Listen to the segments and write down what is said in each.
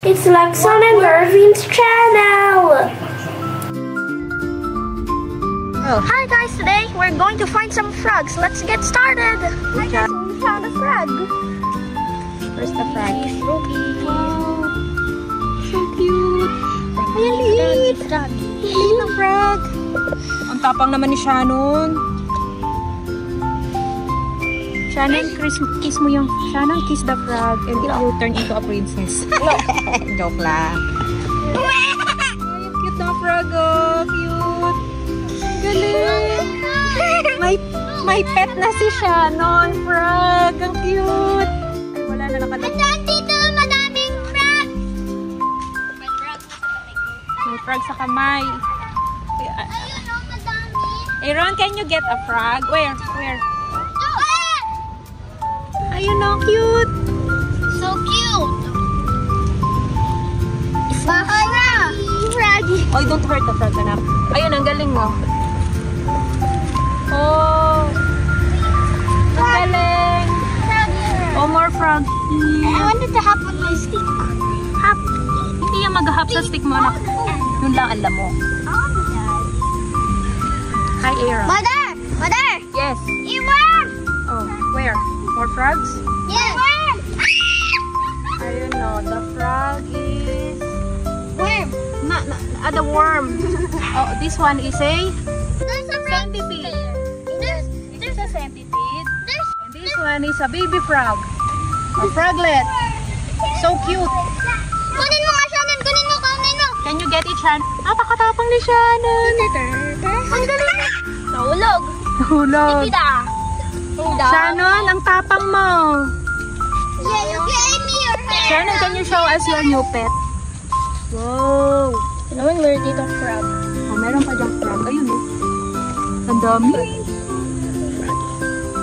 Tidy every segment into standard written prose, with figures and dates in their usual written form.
It's Lexon and Mervin's channel! Oh. Hi guys, today we're going to find some frogs. Let's get started! Hi guys, we found a frog. Where's the frog? Wow. So cute! Ayan, liit! Liit ng frog! Ang tapang naman ni Shannon. Shannon, kiss mo yung... Shannon, kiss the frog and you turn into a princess. No. Joke lang. Ay, cute na frog, oh. Cute. Galing. May pet na si Shannon, frog. Ang cute. Ay, wala na nakatapos. Dito, madaming frogs! May frog sa kamay. Ayun, oh, madami. Aaron, can you get a frog? Where? Ayun, oh, cute. So cute! Froggy! Oh, don't hurt the frog, anak. Ayun, ang galing mo. Oh! Ang galing! Oh, more frog. I wanted to hop on my stick. Hop. Hindi yan mag-hop sa stick mo, anak. Yun lang alam mo. Hi, Aaron. Mother! Mother! Yes. Iwan! Oh, where? More frogs? Yes! Ayun, no. The frog is... Worm! The worm. Oh, this one is a... There's a centipede. This is a centipede. And this one is a baby frog. A froglet. So cute. Kunin mo nga, Shannon! Kunin mo! Can you get it, Shan? Napakatapang ni Shannon. Ang galing! Nahulog! Hulog. Tita! Shannon, ang tapang mo. Yeah, you gave me your hair! Shannon, can you show us your new pet? Wow. Naman, meron dito frog. Oh, meron pa diyang frog. Ayun, oh. Ang dami.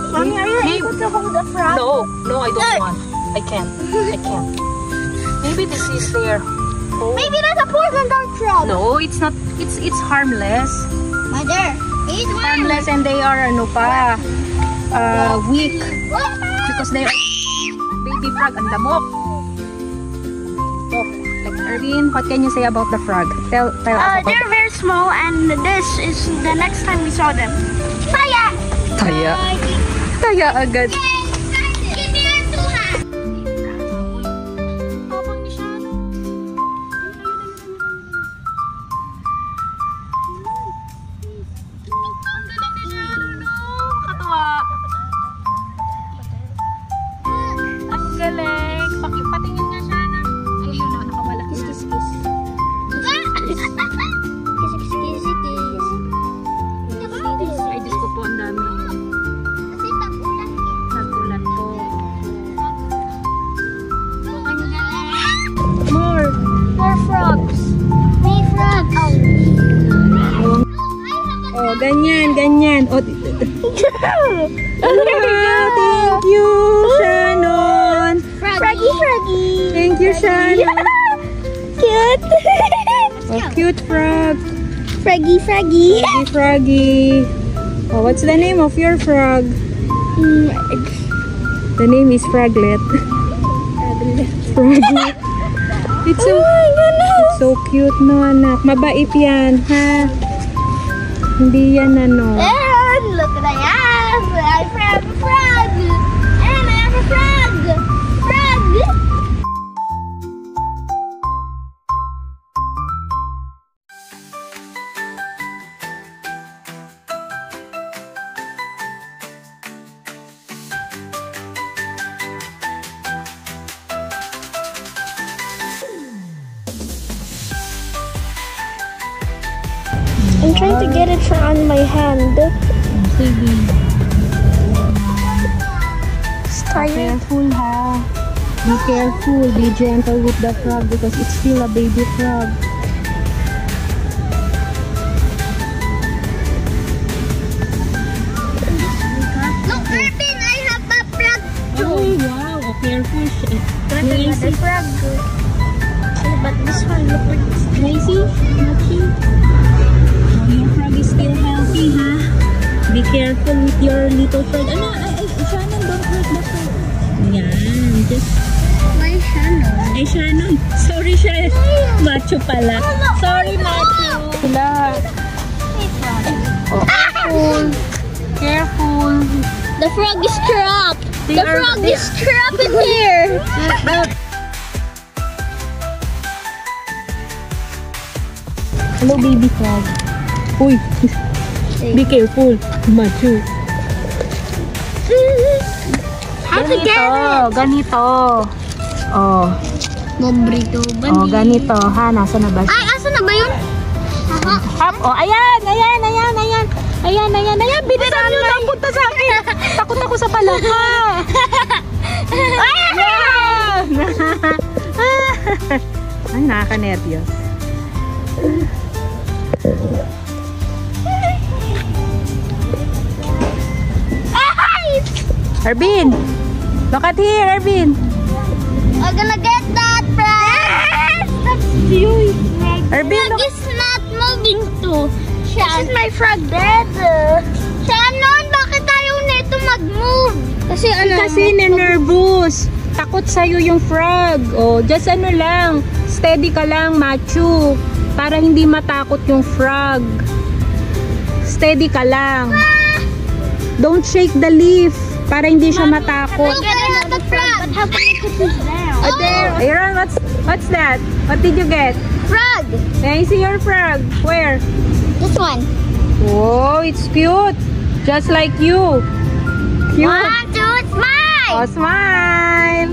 Mommy, are you able to hold the frog? No, I don't want. I can't. Maybe this is there. Oh. Maybe that's a poison dart frog. No, it's not. It's harmless. Mother, eat one. Harmless and they are ano pa, weak because they are baby frog. Ang damok. Oh, like Erwin, what can you say about the frog? Tell us about They're very small, and this is the next time we saw them. Fire! Taya agad. Give me your two hands. Ang galing. Patingin nga siya na. Ayun na, nakamalaki. Kiss. Ay, Diyos ko po, ang dami. Nagulat ko. Ang galing. More frogs. May frog. Oh, ganyan. Oh, thank you, Shannon. Froggy. Thank you, Shannon. Cute. Oh, cute frog. Froggy. Froggy. Oh, what's the name of your frog? The name is Froglet. Froglet. It's so cute, no, anak. Mabait yan, ha? Hindi yan, ano. And look at I have a frog. And I have a frog. I'm trying to get it on my hand. It's tired. Careful, ha? Be careful. Be gentle with the frog because it's still a baby frog. Look, Irvin, I have a frog. Oh, wow. Oh, careful. Another frog. But this one, look like it's Crazy? Your frog is still healthy, ha? Be careful with your little frog. Shannon, don't hurt the frog. Yan. Just my Shannon. Ay, Shannon. Sorry, siya. Macho pala. Sorry, Macho. Sila. Oh, careful. Careful. The frog is trapped. They The are- frog they- is trapped in here. Hello, baby frog. Uy. Be careful. Macho. How to get it? Ganito. Oh. Mombrito. Oh, ganito. Ha, nasa na ba siya? Ay, asa na ba yun? Hop. Oh, ayan. Ayan. Bilisan nyo na. Punta sa akin. Takot ako sa palaka. Ayan. Ay, nakaka-nervyos. Ervin! Look at here, Ervin! I'm gonna get that frog. That's you. Ervin, Frog look! is not moving to. This is my frog dead. Shannon, bakit ayaw nito mag-move? Kasi Kasi nervous. Takot sa'yo yung frog. Oh, just ano lang. Steady ka lang, Machu. Para hindi matakot yung frog. Steady ka lang. Don't shake the leaf. Para hindi siya matakot. Look, I have the frog. But how can I put this down? Oh, there. Aaron, what's that? What did you get? Frog. Can I see your frog? Where? This one. Oh, it's cute. Just like you. Cute. 1, 2, smile. Oh, smile.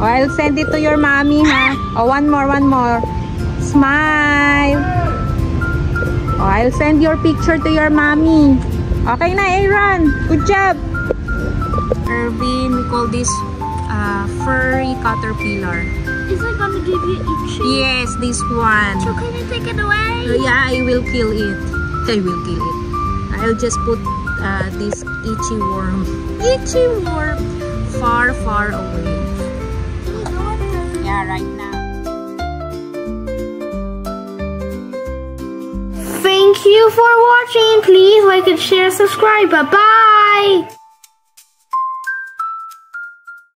Oh, I'll send it to your mommy, ha? Oh, one more. Smile. Oh, I'll send your picture to your mommy. Okay na, Aaron. Good job. Ervin, we call this furry caterpillar. Is it gonna give you itchy? Yes, this one. So can you take it away? Yeah, I will kill it. I'll just put this itchy worm far away. Yeah, right now. Thank you for watching. Please like and share, subscribe. Bye-bye.